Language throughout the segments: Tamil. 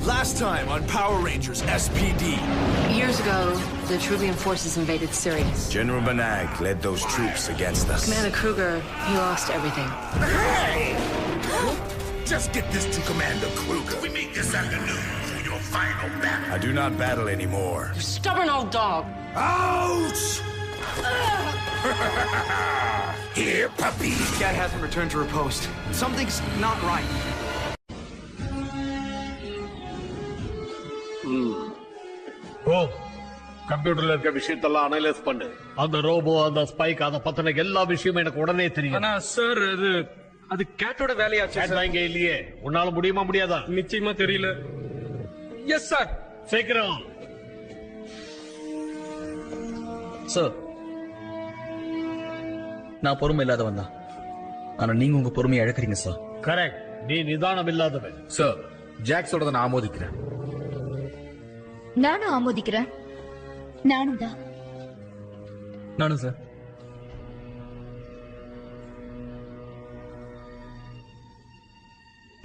Last time on Power Rangers SPD. Years ago, the Trubian forces invaded Sirius. General Banag led those troops against us. Commander Kruger, he lost everything. Hey! Just get this to Commander Kruger. We meet this afternoon for your final battle. I do not battle anymore. You stubborn old dog. Ouch! Here, puppy. Cat hasn't returned to her post. Something's not right. கம்ப்யூட்டர்ல இருக்க விஷயத்தெல்லாம் அனலைஸ் பண்ணு. அந்த ரோபோ, அந்த ஸ்பைக், அத பத்தின எல்லா விஷயமும் எனக்கு உடனே தெரியும். ஆனா சார் அது கேட்டோட வேலையாச்சு. கேட் இங்க இல்லையே. உன்னால முடியுமா முடியாதா? நிச்சயமா தெரியல. Yes sir. சீக்கிரம். சார், நான் பொறுமை இல்லாதவன் தான். ஆனா நீங்க உங்க பொறுமையை இழக்கிறீங்க சார். கரெக்ட். நீ நிதானம் இல்லாதவன். சார், ஜாக்ஸோட நான் ஆமோதிக்கிறேன். நானும் ஆமோதிக்கிறேன். நானும் தான். நானும் சார்.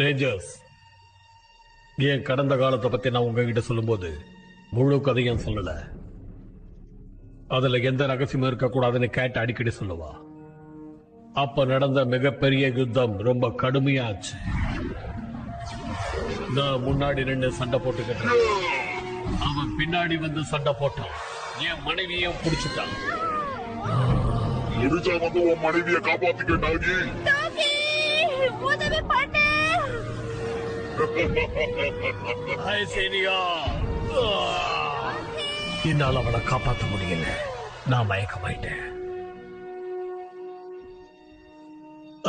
ரேஞ்சர்ஸ், என் கடந்த காலத்தை பத்தி நான் உங்ககிட்ட சொல்லும்போது முழு கதையும் சொல்லல. அதுல எந்த ரகசியமும் இருக்கக்கூடாதுன்னு கேட்டு அடிக்கடி சொல்லுவா. அப்ப நடந்த மிகப்பெரிய யுத்தம் ரொம்ப கடுமையாச்சு. நான் முன்னாடி ரெண்டு சண்டை போட்டுக்கிட்டு, அவன் பின்னாடி வந்து சண்டை போட்டான். என் மனைவியும் புடிச்சுட்டான். முடிஞ்சா வந்து உன் மனைவியை காப்பாத்திக்கிட்டாங்க. உதவி பண்ணு. என்னால் அவனை காப்பாற்ற முடியல. நான் மயக்கமாயிட்டேன்.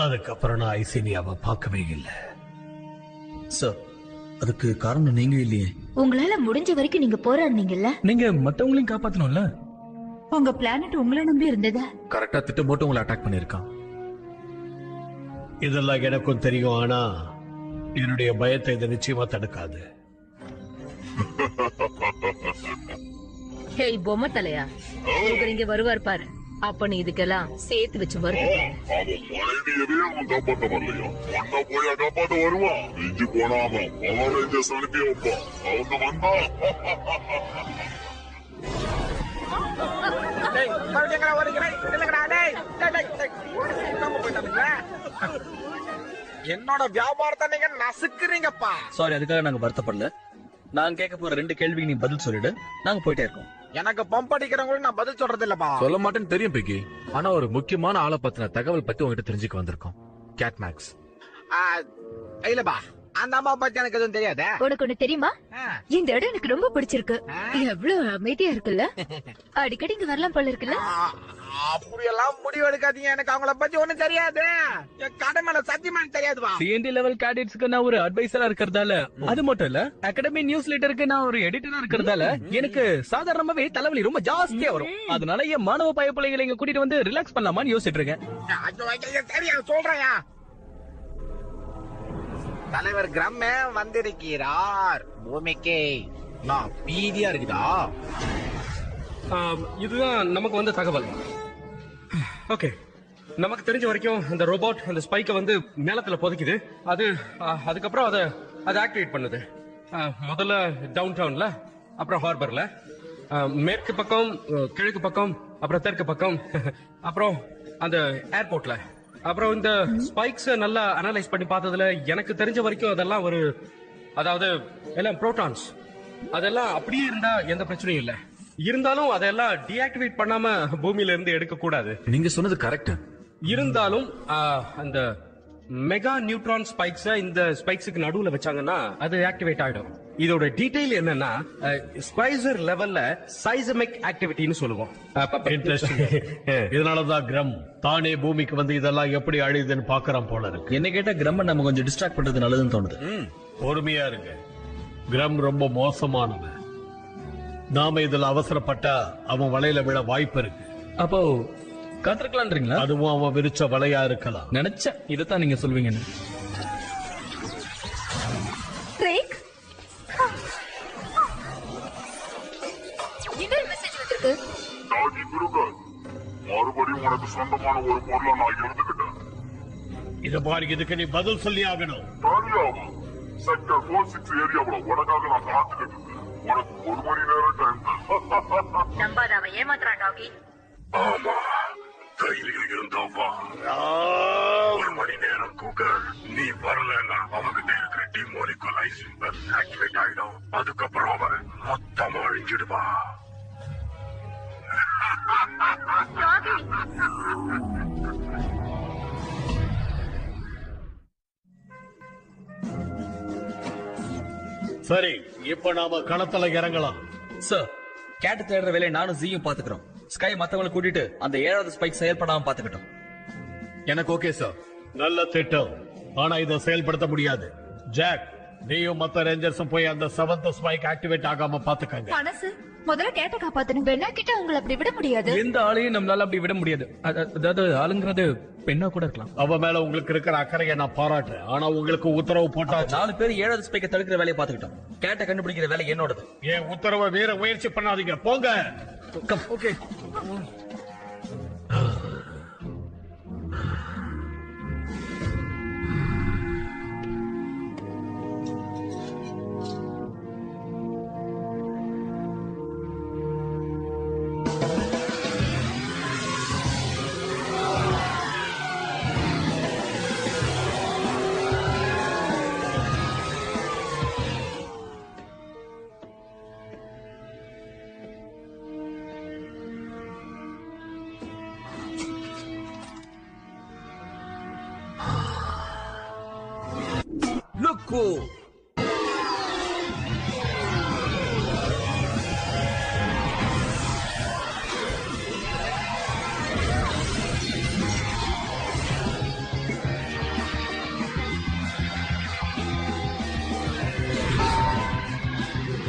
அதுக்கப்புறம் நான் ஐசேனியாவை பார்க்கவே இல்லை. சார், அதுக்கு காரணம் நீங்க இல்லையே. உங்களால முடிஞ்ச வரைக்கும் நீங்க போராடுனீங்கல்ல. நீங்க மத்தவங்களையும் காப்பாத்தணும்ல. உங்க பிளானட் உங்களை நம்பி இருந்ததா? கரெக்டா திட்டம் போட்டு உங்களை அட்டாக் பண்ணிருக்கான். இதெல்லாம் எனக்கும் தெரியும். ஆனா என்னுடைய பயத்தை இதை நிச்சயமா தடுக்காது. ஹேய் பொம்மை தலையா, இங்க வருவார் பாரு. அப்ப நீ இதுக்கெல்லாம் சேர்த்து வச்சு வருது. அவன் மனைவியவே அவன் காப்பாற்ற வரலையா? ஒன்ன போய் காப்பாற்ற வருவான். இஞ்சி போனாம பவர் ரேஞ்சர்ஸ் அனுப்பி வைப்பான். அவங்க வந்தா என்னோட வியாபாரத்தை நீங்க நசுக்குறீங்கப்பா. சாரி, அதுக்காக நாங்க வருத்தப்படல. நாங்க கேட்க போற 2 கேள்விக்கு நீ பதில் சொல்லிடு. நாங்க போயிட்டே இருக்கோம். எனக்கு பம்ப் அடிக்கிறவங்களுக்கு நான் பதில் சொல்றது இல்லப்பா. சொல்ல மாட்டேன்னு தெரியும் பிகி. ஆனா ஒரு முக்கியமான ஆளை பத்தின தகவல் பத்தி உங்ககிட்ட தெரிஞ்சுக்க வந்திருக்கோம். கேட் மேக்ஸ். இல்லப்பா, அந்த அம்மா பத்தி எனக்கு எதுவும் தெரியாத. உனக்கு ஒண்ணு தெரியுமா? இந்த இடம் எனக்கு ரொம்ப பிடிச்சிருக்கு. எவ்வளவு அமைதியா இருக்குல்ல. அடிக்கடி இங்க வரலாம் போல இருக்குல்ல. அப்படியெல்லாம் முடிவு எடுக்காதீங்க. எனக்கு அவங்கள பத்தி ஒண்ணும் தெரியாது. என் கடை மேல சத்தியமா தெரியாதுப்பா. சிஎன்டி லெவல் கேடெட்ஸ்க்கு நான் ஒரு அட்வைசரா இருக்கறதால, அது மட்டும் இல்ல அகாடமி நியூஸ் லெட்டருக்கு நான் ஒரு எடிட்டரா இருக்கறதால எனக்கு சாதாரணமாவே தலைவலி ரொம்ப ஜாஸ்தியா வரும். அதனால என் மாணவ பயப்பிள்ளைகளை இங்க கூட்டிட்டு வந்து ரிலாக்ஸ் பண்ணலாமான்னு யோசிச்சுட்டு இருக்கேன். சரியா சொல்றேன். தலைவர் கிரம்ம வந்திருக்கிறார். பூமிக்கு நான் பீதியா இருக்குதா? இதுதான் நமக்கு வந்த தகவல். ஓகே, நமக்கு தெரிஞ்ச வரைக்கும் இந்த ரோபோட் அந்த ஸ்பைக்கை வந்து நிலத்துல புதைக்குது. அதுக்கப்புறம் அதை ஆக்டிவேட் பண்ணுது. முதல்ல டவுன் டவுன்ல, அப்புறம் ஹார்பர்ல, மேற்கு பக்கம், கிழக்கு பக்கம், அப்புறம் தெற்கு பக்கம், அப்புறம் அந்த ஏர்போர்ட்ல. அப்புறம் இந்த ஸ்பைக்ஸ் நல்லா அனலைஸ் பண்ணி பார்த்ததுல எனக்கு தெரிஞ்ச வரைக்கும் அதெல்லாம் ஒரு அதாவது எல்லாம் புரோட்டான்ஸ். அதெல்லாம் அப்படியே இருந்தா எந்த பிரச்சனையும் இல்ல. இருந்தாலும் அதெல்லாம் டீஆக்டிவேட் பண்ணாம பூமியில இருந்து எடுக்க கூடாது. நீங்க சொன்னது கரெக்ட். இருந்தாலும் அந்த மெகா நியூட்ரான் ஸ்பைக்ஸ் இந்த ஸ்பைக்ஸுக்கு நடுவுல வச்சாங்கன்னா அது ஆக்டிவேட் ஆயிடும். இதோட டீடைல் என்னன்னா ஸ்பைசர் லெவல்ல சைசமிக் ஆக்டிவிட்டின்னு சொல்லுவோம். இதனாலதான் கிரம் தானே பூமிக்கு வந்து இதெல்லாம் எப்படி அழியுதுன்னு பாக்குறான் போல இருக்கு. என்ன கேட்டா கிரம்ம நம்ம கொஞ்சம் டிஸ்ட்ராக்ட் பண்றது நல்லதுன்னு தோணுது. பொறுமையா இருங்க. கிரம் ரொம்ப மோசமானவன். நாம இதுல அவசரப்பட்டா அவன் வலையில விழ வாய்ப்பு இருக்கு. அப்போ காத்திருக்கலான்றீங்களா? அதுவும் அவன் விரிச்ச வலையா இருக்கலாம். நினைச்ச இதத்தான் நீங்க சொல்வீங்கன்னு. இன்னொரு மெசேஜ் வந்திருக்கு. டாகி குருகர், மறுபடியும் உனக்கு சொந்தமான ஒரு பொருளை நான் எடுத்துக்கிட்டேன். இத பாரு, இதுக்கு நீ பதில் சொல்லி ஆகணும். தாரியாவா? செக்டர் 46 ஏரியாவுல உனக்காக நான் காத்துக்கிட்டு இருக்கேன். உனக்கு 1 மணி நேரம் டைம். நம்பாத, அவன் ஏமாத்துறான் டாகி. ஆமா, கையில இருந்தாவா 1 மணி நேரம் குகர். நீ வரலன்னா அவங்கிட்ட இருக்கிற டிமோனிகலைசிங் ஆக்டிவேட் ஆயிடும். அதுக்கப்புறம் அவன் மொத்தமா அழிஞ்சிடுவா. சரி, இப்ப நாம களத்துல இறங்கலாம். சார், கேட் தேடுற வேலையை நானும் ஜீயும் பாத்துக்கிறோம். ஸ்கை மத்தவங்களை கூட்டிட்டு அந்த 7வது ஸ்பைக் செயல்படாம பாத்துக்கிட்டோம். எனக்கு ஓகே சார். நல்ல திட்டம். ஆனா இதை செயல்படுத்த முடியாது. ஜாக், நீயும் மத்த ரேஞ்சர்ஸும் போய் அந்த 7th ஸ்பைக் ஆக்டிவேட் ஆகாம பாத்துக்கங்க. மனசு முதல்ல கேட்ட காப்பாத்தணும். பெண்ணா கிட்ட உங்களை அப்படி விட முடியாது. எந்த ஆளையும் நம்மளால அப்படி விட முடியாது. அதாவது ஆளுங்கிறது பெண்ணா கூட இருக்கலாம். அவ மேல உங்களுக்கு இருக்கிற அக்கறையை நான் பாராட்டுறேன். ஆனா உங்களுக்கு உத்தரவு போட்டா 4 பேர் 7வது ஸ்பைக்கை தடுக்கிற வேலையை பாத்துக்கிட்டோம். கேட்ட கண்டுபிடிக்கிற வேலை என்னோடது. என் உத்தரவை மீற முயற்சி பண்ணாதீங்க. போங்க. ஓகே.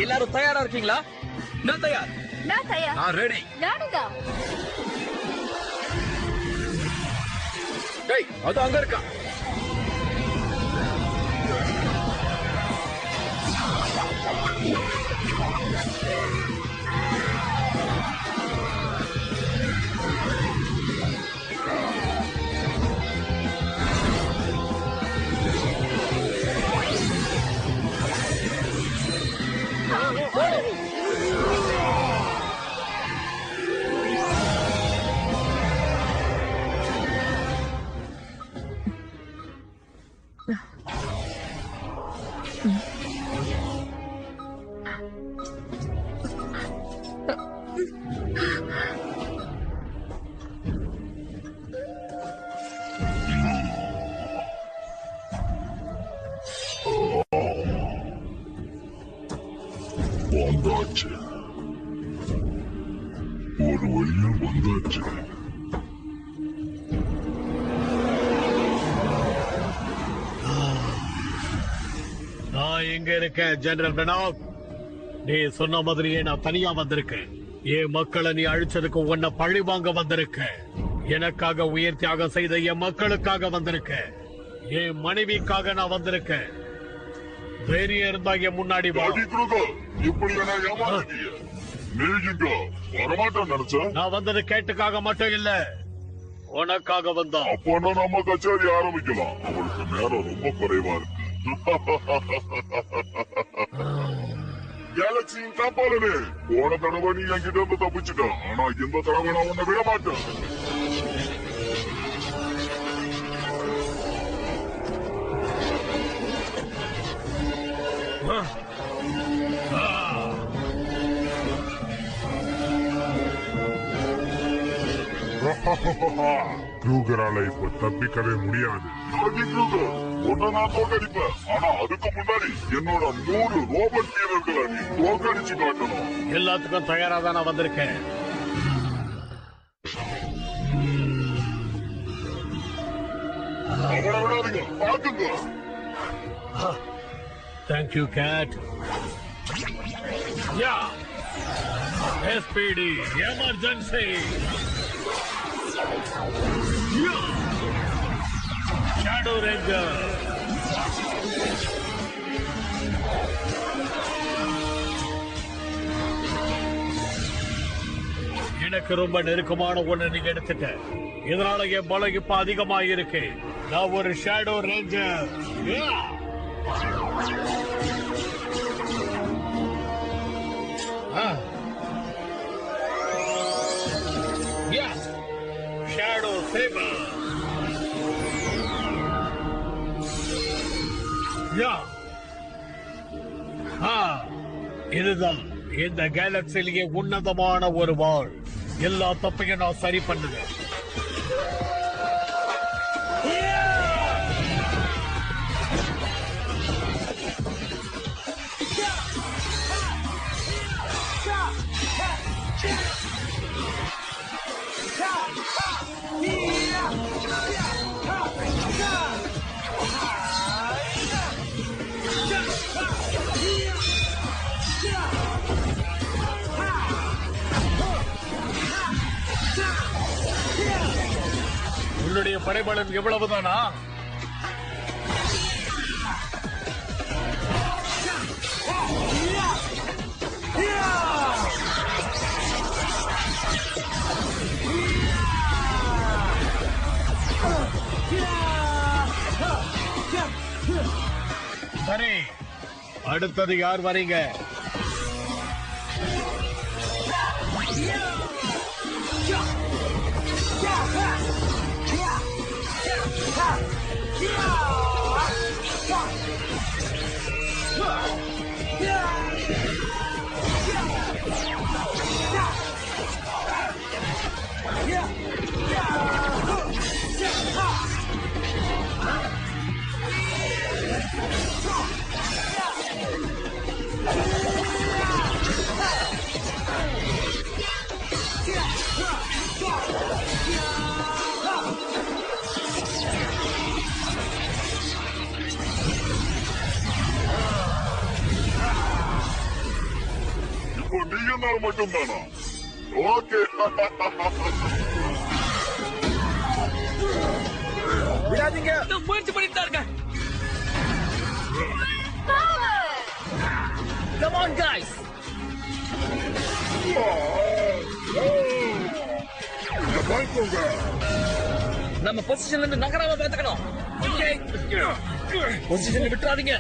எல்லாரும் தயாரா இருக்கீங்களா? நான் தயார். நான் தயார். நான் ரெடி. நானுதான். டேய், அது அங்க இருக்கா? வந்தாச்சு, ஒரு வழியா வந்தாச்சு. நான் எங்க இருக்கேன் ஜெனரல் பெனாக்? நீ சொன்ன மாதிரியே நான் தனியா வந்திருக்கேன். என் மக்களை நீ அழிச்சதுக்கு உன்னை பழி வாங்க வந்திருக்கேன். எனக்காக உயிர் தியாகம் செய்த என் மக்களுக்காக வந்திருக்கேன். என் மனைவிக்காக நான் வந்திருக்கேன். தைரியம் இருந்தா என் முன்னாடி வா. இப்படி என்ன ஏமாத்தீங்க? நீ இங்க வரமாட்டேன்னு நினைச்ச? நான் வந்தது கேட்டுக்காக மட்டும் இல்ல, உனக்காக வந்தா. அப்பனா நம்ம கச்சேரி ஆரம்பிக்கலாம். அவளுக்கு நேரம் ரொம்ப குறைவா இருக்கு. கேலக்சியின் காப்பாளனே, போன தடவை நீ என்கிட்ட இருந்து தப்பிச்சுட்ட. ஆனா இந்த தடவை நான் உன்னை விட மாட்டேன். க்ரூகரால இப்ப தப்பிக்கவே முடியாது. உன்னை நான் தோற்கடிப்பேன். ஆனா அதுக்கு முன்னாடி என்னோட 100 ரோபோட் வீரர்களை நீ தோற்கடிச்சு காட்டணும். எல்லாத்துக்கும் தயாரா தான் நான் வந்திருக்கேன். அவரை விடாதீங்க, பாத்துங்க. Thank you Kate. Yeah SPD emergency. Shadow ranger. எனக்கு ரொம்ப நெருக்கமான ஒண்ணு நீங்க எடுத்துட்ட. இதனால என் பலம் இப்ப அதிகமா இருக்கு. நான் ஒரு ஷேடோ ரேஞ்சர். ஷேடோ சேவர். இதுதான் இந்த கேலக்சிலேயே உன்னதமான ஒரு வாள். எல்லா தப்பையும் நான் சரி பண்ணுவேன். உன்னுடைய படைபலம் எவ்வளவுதானா? சரி, அடுத்தது யார் வரீங்க? நீங்க மட்டும்தானா? ஓகே. விடாதீங்க. முயற்சி பண்ணிட்டு தான் இருக்கேன். Come on guys. நம்ம பொசிஷன்ல இருந்து நகராம பாத்துக்கணும். பொசிஷன்ல விட்டுறாதீங்க.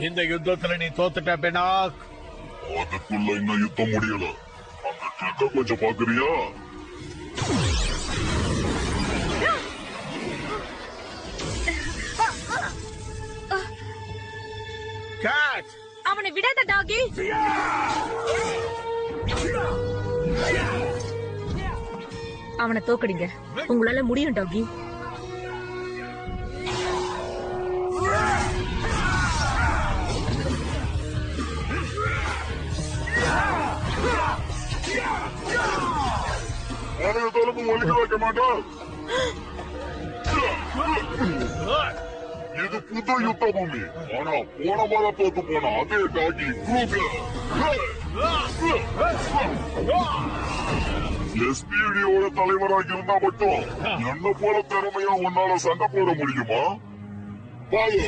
இந்த யுத்தத்துல நீ தோத்துட்ட பெனாக். அதுக்குள்ள இன்னும் யுத்தம் முடியல. அந்த ட்ரக்க கொஞ்சம் பாக்குறியா? கேட்ச். அவனை விடாத டாகி. அவனை தோக்கடிங்க. உங்களால முடியும் டாகி. ஒழிக்க வைக்க மாட்டோம். இது புது யுத்த பூமி. ஆனா போன முறை தோத்து போன அதே டாகி SPDயோட தலைவராக இருந்தா மட்டும் என்ன போல திறமையா உன்னால சண்டை போட முடியுமா? பாரு.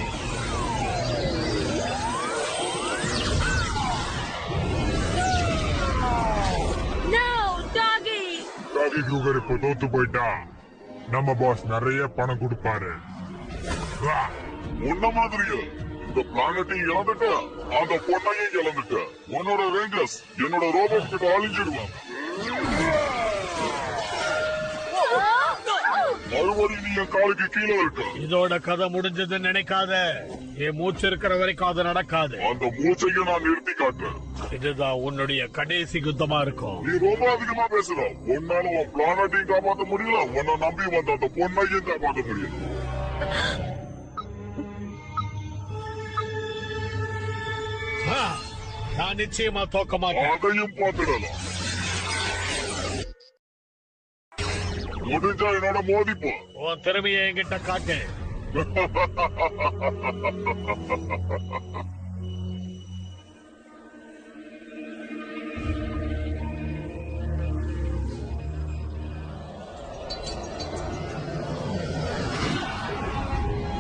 No, doggy. டாகி க்ரூகர் இப்ப தோத்து போயிட்டா நம்ம பாஸ் நிறைய பணம் கொடுப்பாரு. உன்ன மாதிரியே இந்த பிளானட்டையும் இழந்துட்ட, அந்த பொண்ணையும் இழந்துட்ட. உன்னோட ரேஞ்சர்ஸ் என்னோட ரோபோட் கிட்ட அழிஞ்சிடுவாங்க. மறுபடியும் நீ என் காலுக்கு கீழே இருக்க. இதோட கதை முடிஞ்சதுன்னு நினைக்காத. என் மூச்சு இருக்கிற வரைக்கும் அது நடக்காது. அந்த மூச்சையும் நான் நிறுத்தி காட்டுறேன். இதுதான் உன்னுடைய கடைசி யுத்தமா இருக்கும். நீ ரொம்ப அதிகமா பேசுற. உன்னால உன் பிளானட்டையும் காப்பாற்ற முடியல, உன்னை நம்பி வந்த அந்த பொண்ணையும் காப்பாற்ற முடியல. நான் நிச்சயமா தோக்க மாட்டேன். அதையும் பார்த்துடலாம். முடிஞ்சா என்னோட மோதிப்போ. உன் திறமையை என்கிட்ட காட்டு.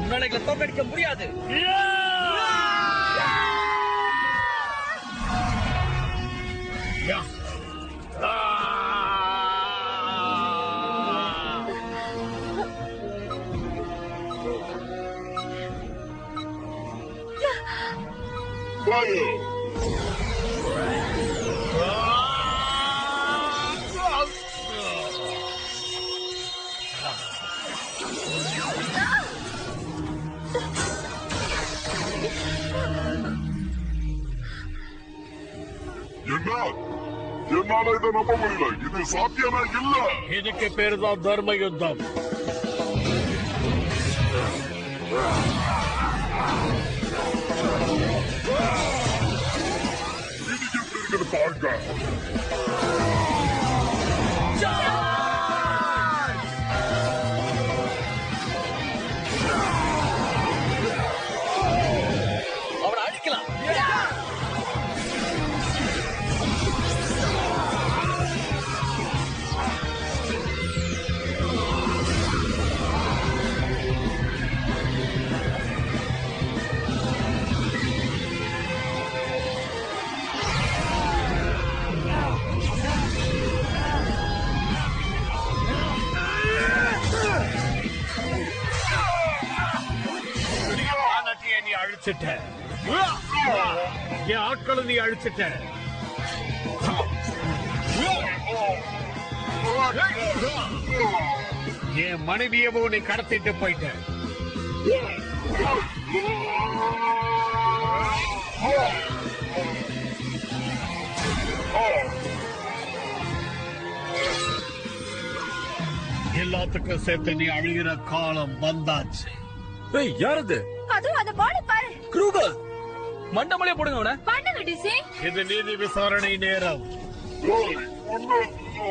முன்னாடிகளை தோற்கடிக்க முடியாது. என்னால இதை நம்ப முடியல. இது சாத்தியமே இல்ல. இதுக்கு பேரு தான் தர்ம யுத்தம். இதுக்கு எப்படி பார்க்க அவனை அடிக்கலாம். நீ அழிச்சிட்ட. என் ஆட்களை நீ அழிச்சிட்ட. என் மனைவியவோ நீ கடத்திட்டு போயிட்ட. எல்லாத்துக்கும் சேர்த்து நீ அழிகிற காலம் வந்தாச்சு. யாரது? அதுவும் அந்த பாடி பாரு. க்ரூகர் மண்டமலைய போடுங்க அவன. பண்ணுங்க டிசி. இது நீதி விசாரணை நேரம்.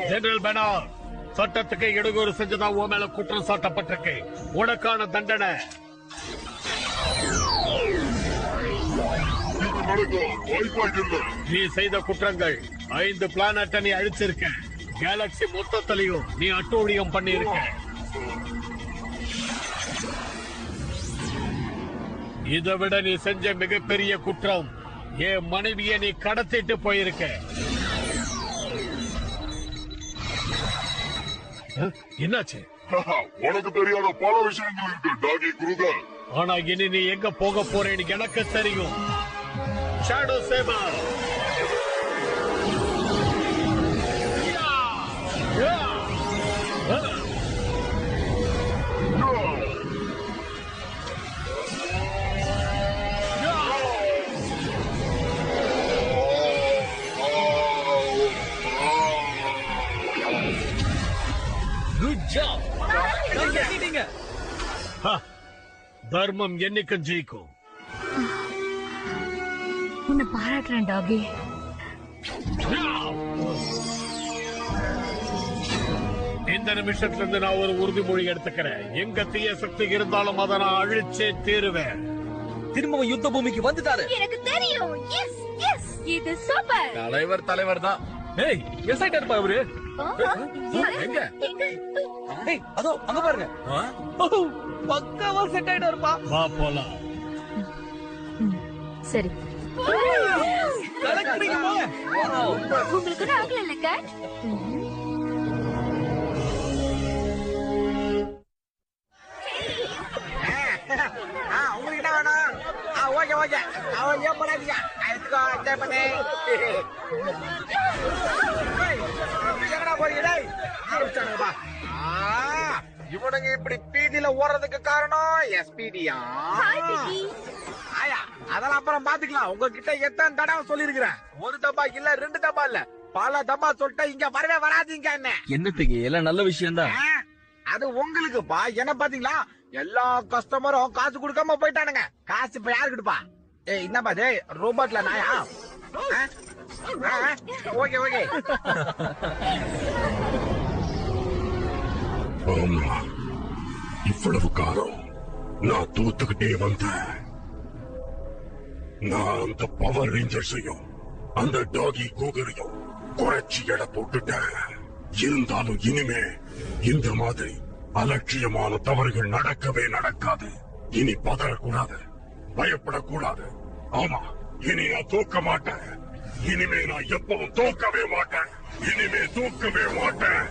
ஜெனரல் பெனார், சட்டத்துக்கு இடையூறு செஞ்சதா உன் மேல குற்றம் சாட்டப்பட்டிருக்கு. உனக்கான தண்டனை. நீ செய்த குற்றங்கள் 5 பிளானட்டை நீ அழிச்சிருக்க. கேலக்சி மொத்தத்திலையும் நீ அட்டூழியம் பண்ணியிருக்க. இதை விட நீ செஞ்ச மிகப்பெரிய குற்றம், என் மனைவியை நீ கடத்திட்டு போயிருக்க. என்னாச்சு? உனக்கு தெரியாத பல விஷயங்கள் இருக்கு டாகி க்ரூகர். ஆனா இனி நீ எங்க போக போறேன்னு எனக்கு தெரியும். Shadow saver. Good job. நீங்க தர்மம் என்னைக்கும் ஜெயிக்கும். உன்னை பாராட்டுறேன் டாகி. இந்த நிமிஷத்துல இருந்து நான் ஒரு உறுதிமொழி எடுத்துக்கிறேன். எங்க தீய சக்தி இருந்தாலும் அதை நான் அழிச்சே தீருவேன். திரும்பவும் யுத்த பூமிக்கு வந்துட்டாரு. எனக்கு தெரியும். எஸ் எஸ், இது சூப்பர். தலைவர் தான். ஏய், எக்ஸைட்டட் இருப்பா அவரு. எங்க? ஏய், அதோ அங்க பாருங்க. பக்காவா செட் ஆயிட்டு இருப்பா. வா போலாம். சரி. கலக்குறீங்க போங்க. உங்களுக்கு ஆகல இல்ல கேட்? என்ஜாய் பண்ணு. எங்கடா போறீங்க? ஆரம்பிச்சானுங்கப்பா. இவனுங்க இப்படி பீதியில ஓடுறதுக்கு காரணம் எஸ்பிடியா? ஆயா, அதெல்லாம் அப்புறம் பாத்துக்கலாம். உங்ககிட்ட எத்தனை தடவை சொல்லிருக்கிறேன், ஒரு டப்பா இல்ல 2 டப்பா இல்ல பல டப்பா சொல்லிட்டு இங்க வரவே வராதீங்க. என்ன என்னத்துக்கு எல்லாம் நல்ல விஷயம் தான். அது உங்களுக்குப்பா. என்ன பாத்தீங்களா, எல்லா கஸ்டமரும் காசு கொடுக்காம போயிட்டானுங்க. காசு இப்ப யாருக்குப்பா? ஏய் என்னப்பா இது ரோபோட்ல நாயா? Okay okay. ஆமா, இவ்வளவு காலம் நான் தோத்துக்கிட்டே வந்தேன். நான் அந்த பவர் ரேஞ்சர்ஸையும் அந்த டாகி கூகரையும் குறைச்சி எடை போட்டுட்டேன். இருந்தாலும் இனிமே இந்த மாதிரி அலட்சியமான தவறுகள் நடக்கவே நடக்காது. இனி பதறக்கூடாது, பயப்படக்கூடாது. ஆமா, இனி நான் தோக்க மாட்டேன். இனிமே நான் எப்பவும் தோக்கவே மாட்டேன். இனிமே தோக்கவே மாட்டேன்.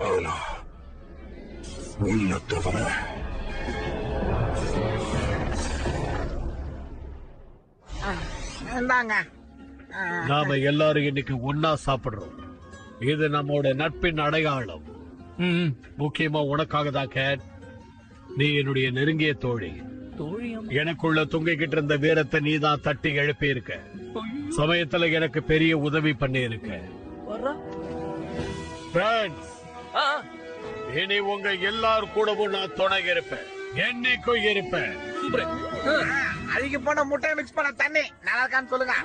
ஆனா உன்னை தவிர இந்தாங்க. நாம எல்லாரும் இன்னைக்கு ஒன்னா சாப்பிடுறோம். இது நம்மோட நட்பின் அடையாளம். முக்கியமா உனக்காக தான் கேட். நீ என்னுடைய நெருங்கிய தோழி. எனக்குள்ள தொங்கிக்கிட்டு இருந்த வீரத்தை நீ தான் தட்டி எழுப்பி இருக்க. சமயத்துல எனக்கு பெரிய உதவி பண்ணி இருக்க. இனி உங்க எல்லாரும் கூடவும் நான் துணை இருப்பேன். என்னைக்கும் இருப்பேன். அதுக்கு போன முட்டையை மிக்ஸ் பண்ண தண்ணி நல்லா இருக்கான்னு சொல்லுங்க.